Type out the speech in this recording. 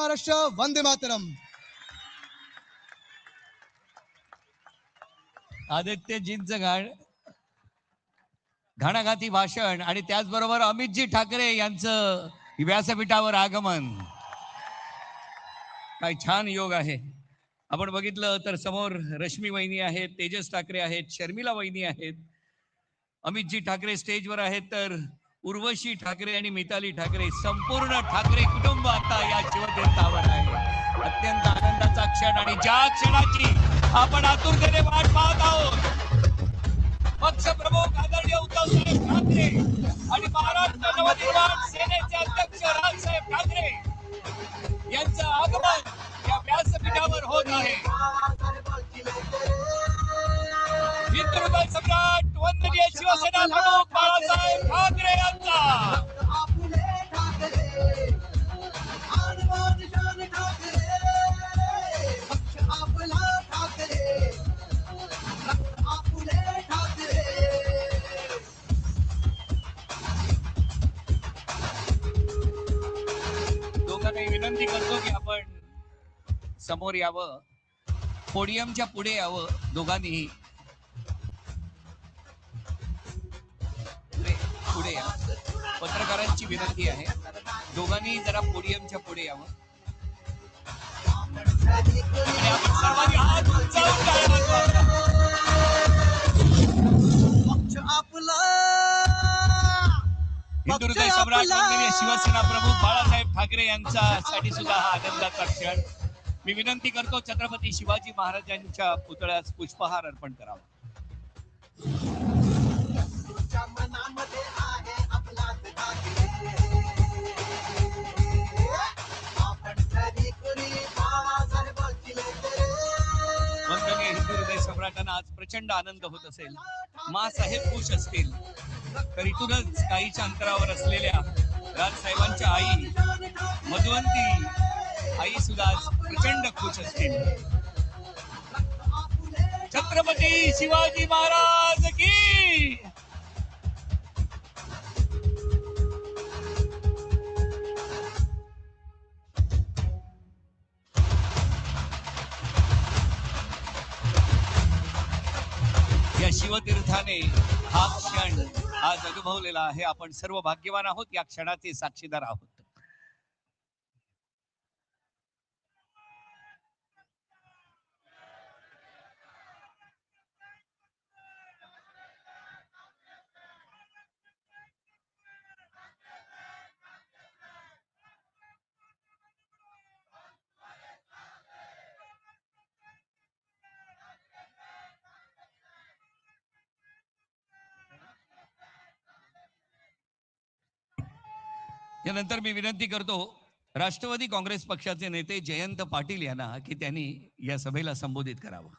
महाराष्ट्र, वंदे मातरम. आदित्यजींचं घणाघाती भाषण आणि त्याचबरोबर अमितजी ठाकरे यांचं व्यासपीठावर आगमन. काय छान योग आहे. आपण बघितलं तर समोर रश्मी वहिनी आहेत, तेजस ठाकरे आहेत, शर्मिला वहिनी आहेत, अमितजी ठाकरे स्टेजवर आहेत, तर उर्वशी ठाकरे आणि मिताली ठाकरे, संपूर्ण ठाकरे कुटुंब आता या शिवतीर्थावर आहे. अत्यंत आनंदाचा क्षण आणि ज्या क्षणाची आपण आतुरतेने वाट पाहत आहोत, पक्षप्रमुख आदरणीय उद्धवसाहेब ठाकरे आणि महाराष्ट्र नवनिर्माण सेनेचे अध्यक्ष राजसाहेब ठाकरे यांचं आगमन या व्यासपीठावर होत आहे. हिंदुहृदय सम्राट वंदनीय शिवसेना प्रमुख बाळासाहेब ठाकरे यांचा दोघांनाही विनंती करतो की आपण समोर यावं, पोडियमच्या पुढे यावं. दोघांनीही पुढे या. पत्रकारांची विनंती आहे, दोघांनी जरा पोडियमच्या पुढे यावं आणि आपण सर्वांनी हात उंचावून टाळ्या वाजवाव्या. हिंदुहृदय सम्राट वंदनीय शिवसेना प्रमुख बाळासाहेब ठाकरे यांच्यासाठी सुद्धा हा आनंदाचा क्षण. मी विनंती करतो छत्रपती शिवाजी महाराजांच्या पुतळ्यास पुष्पहार अर्पण करावा. वंदनीय हिंदुहृदय सम्राटांना आज प्रचंड आनंद होत असेल, माँसाहेब खुश असतील, तर इथूनच काहीच्या अंतरावर असलेल्या राजसाहेबांच्या आई मधुवंती आई सुद्धा प्रचंड खुश असतील. छत्रपती शिवाजी महाराज की. या शिवतीर्थाने हा क्षण आज अनुभवलेला आहे. आपण सर्व भाग्यवान आहोत, या क्षणाचे साक्षीदार आहोत. यानंतर मी विनंती करतो राष्ट्रवादी काँग्रेस पक्षाचे नेते जयंत पाटील यांना की त्यांनी या सभेला संबोधित करावं.